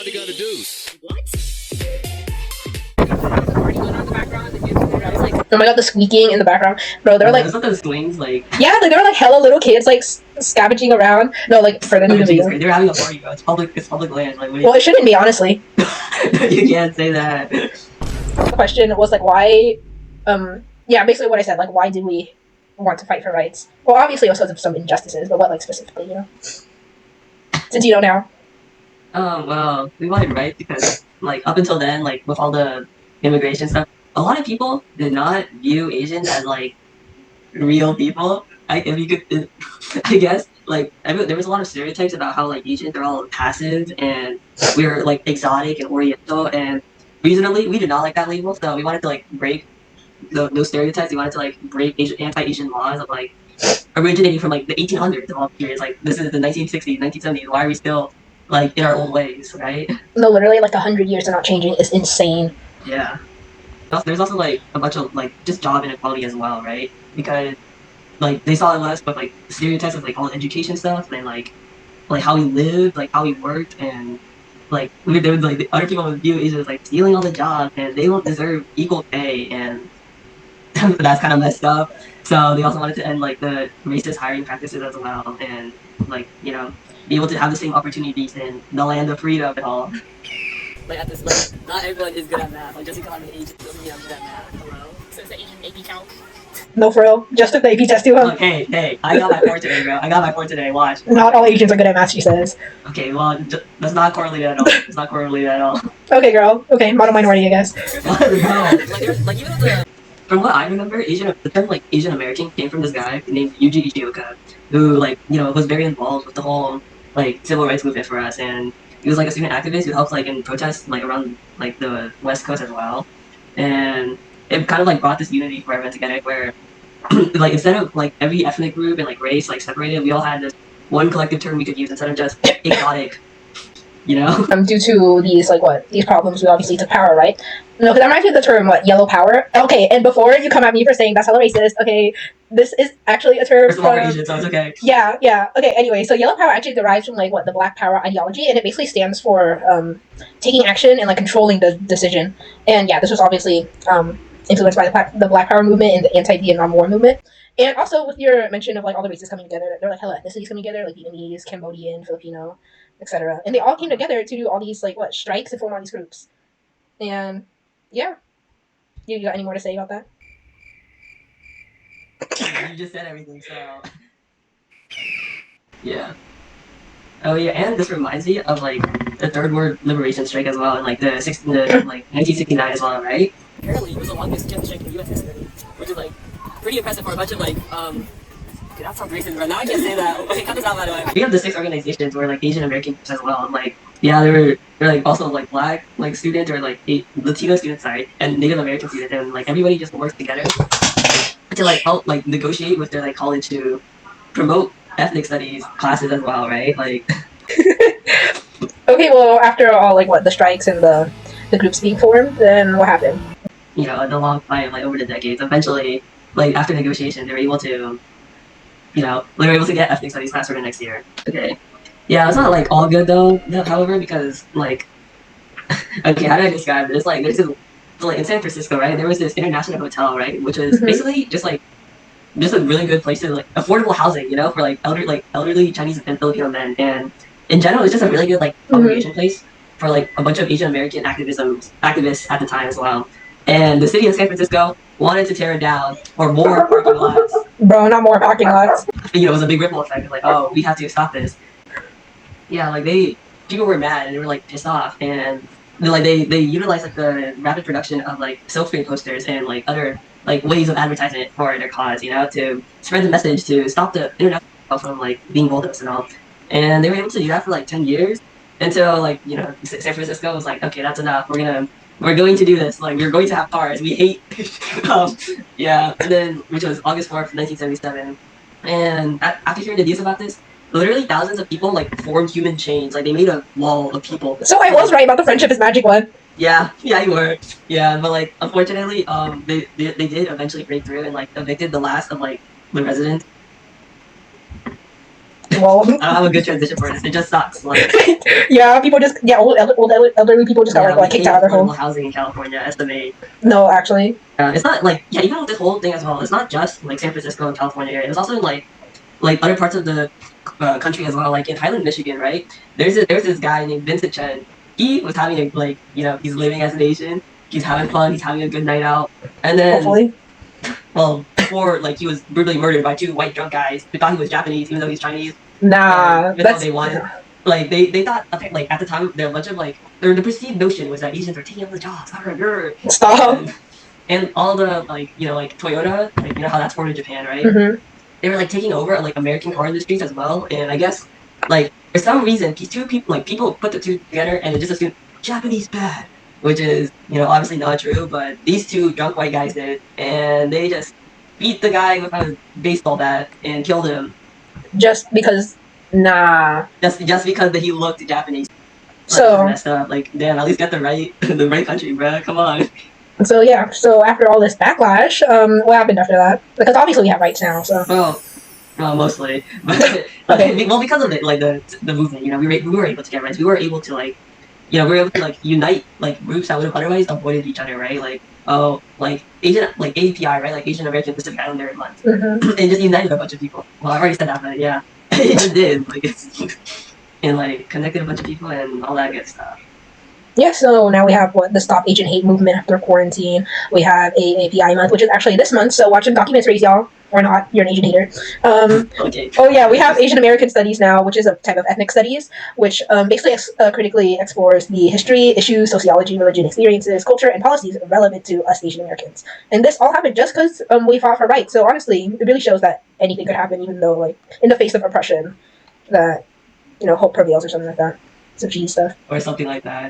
What you gotta do? Oh my god, the squeaking in the background, bro. There were like There's those swings, like yeah, like there were like hella little kids like scavenging around. No, like for the new video. they're having a party, bro. It's public land. Like, Well, it shouldn't be honestly. you can't say that. The question was like why, yeah, basically what I said. Like why do we want to fight for rights? Well, obviously also of some injustices, but what like specifically, you know? Since you don't know. Well, we wanted rights because, like, up until then, like, with all the immigration stuff, a lot of people did not view Asians as, like, real people. If you could, I guess, like, there was a lot of stereotypes about how, like, Asians are all passive and we're, like, exotic and oriental, and reasonably, we did not like that label, so we wanted to, like, break those stereotypes. We wanted to, like, break anti-Asian laws of, like, originating from, like, the 1800s of all periods. Like, this is the 1960s, 1970s. Why are we still like in our old ways, right? No, literally like 100 years they're not changing is insane. Yeah. There's also like a bunch of like just job inequality as well, right? Because like they saw us with like stereotypes of like all the education stuff and like how we lived, like how we worked, and like there would like the other people would view Asia as like stealing all the jobs and they don't deserve equal pay, and that's kind of messed up. So they also wanted to end like the racist hiring practices as well, and like be able to have the same opportunities in the land of freedom and all. Like at this, like not everyone is good at math. Like just because I'm an Asian doesn't mean I'm good at math. Hello. So it's the Asian AP calc. No, for real. Just took the AP test too, huh? Look, hey, I got my 4 today, bro. I got my 4 today. Watch. Not all Asians are good at math, she says. Okay, well, that's not correlated at all. It's not correlated at all. Okay, girl. Okay, model minority, I guess. No. Like even from what I remember, the term like Asian American came from this guy named Yuji Ishioka, who like was very involved with the whole like civil rights movement for us, and he was like a student activist who helped like in protests like around like the West Coast as well, and it kind of like brought this unity for everyone together where like instead of like every ethnic group and like race like separated, we all had this one collective term we could use instead of just exotic. You know? Due to these problems, we obviously took power, right? No, because I'm actually the term, yellow power. Okay, and before you come at me for saying that's hella racist, okay, this is actually a term First of all, we're Asian, so it's okay. Yeah, okay, anyway, so yellow power actually derives from, the black power ideology, and it basically stands for, taking action and, controlling the decision. And, yeah, this was obviously, influenced by the black power movement and the anti-Vietnam War movement. And also with your mention of, all the races coming together, they're, hella ethnicities coming together, like Vietnamese, Cambodian, Filipino, etc. And they all came together to do all these strikes and form all these groups. And yeah, you got any more to say about that? You just said everything, so yeah. Oh yeah, and this reminds me of the Third World Liberation Strike as well, and the 1969 as well, right? Apparently, it was the longest jet strike in U.S. history, which is pretty impressive for a bunch of Dude, that sounds racist, bro. Now I can't say that. Okay, cut this out, by the way. We have the 6 organizations where Asian American as well. And, yeah, they're also black students or Latino students, sorry, and Native American students, and everybody just works together to help negotiate with their college to promote ethnic studies classes as well, right? Okay, well after all the strikes and the groups being formed, then what happened? You know, the long fight over the decades. Eventually, after negotiation, they were able to. We were able to get ethnic studies class for the next year. Okay. Yeah, it's not all good though. However, because okay, how do I describe this? There's this in San Francisco, right? There was this international hotel, right, which is basically just a really good place to affordable housing, for elderly Chinese and Filipino men, and in general, it's just a really good congregation place for a bunch of Asian American activists at the time as well. And the city of San Francisco wanted to tear it down for more parking lots. Bro, not more parking lots. It was a big ripple effect. It's oh, we have to stop this. Yeah, people were mad and they were pissed off, and they utilized the rapid production of silk screen posters and other ways of advertisement for their cause, to spread the message to stop the internet from being bulldozed and all. And they were able to do that for 10 years until San Francisco was okay, that's enough. We're going to do this. We're going to have cars. We hate. Yeah. And then, which was August 4th, 1977. And after hearing the news about this, literally thousands of people formed human chains. They made a wall of people. So I was right about the friendship is magic one. Yeah, you were. Yeah, but unfortunately, they did eventually break through and evicted the last of the residents. Well, I don't have a good transition for this. It just sucks. Like, yeah, people just old elderly people just got yeah, like we kicked hate out of their affordable homes. housing in California. Estimate. No, actually, It's not like yeah, even with this whole thing as well. It's not just like San Francisco and California area. It's also like other parts of the country as well. Like in Highland, Michigan, right? There's this guy named Vincent Chen. He was having a like he's living as an Asian. He's having fun. He's having a good night out. And then hopefully, before like he was brutally murdered by two white drunk guys who thought he was Japanese even though he's Chinese. nah, Even though that's they wanted like they thought okay, like at the time there were a bunch of like the perceived notion was that Asians were taking over the jobs. stop. And all the like like Toyota, like how that's formed in Japan, right? Hmm. They were like taking over like American car industries as well. And I guess like for some reason these two people people put the two together and they just assumed Japanese bad, which is obviously not true. But these two drunk white guys did, and they just beat the guy with a baseball bat and killed him Just because, nah. just because that he looked Japanese. Like, So messed up. Like damn, at least get the right the right country, bro. Come on. So yeah, so after all this backlash, what happened after that? Because obviously we have rights now, so Well, mostly, but Okay. well, because of it, like the movement, we were able to get rights. We were able to like, we were able to like unite like groups that would have otherwise avoided each other, right? Like like Asian, like API, right? Like Asian American Pacific Islander Month, hmm and just united a bunch of people. Well, I already said that, but yeah, it just did. Like it's and like connected a bunch of people and all that good stuff. yeah. So now we have the Stop Asian Hate movement after quarantine. We have a API month, which is actually this month. So watch some documentaries, y'all, or not. You're an Asian hater. Okay. Oh yeah, we have Asian American Studies now, which is a type of ethnic studies, which basically critically explores the history, issues, sociology, religion, experiences, culture, and policies relevant to us Asian Americans. And this all happened just because we fought for rights. So honestly, it really shows that anything could happen, even though like in the face of oppression, that hope prevails or something like that. Some cheesy stuff. Or something like that.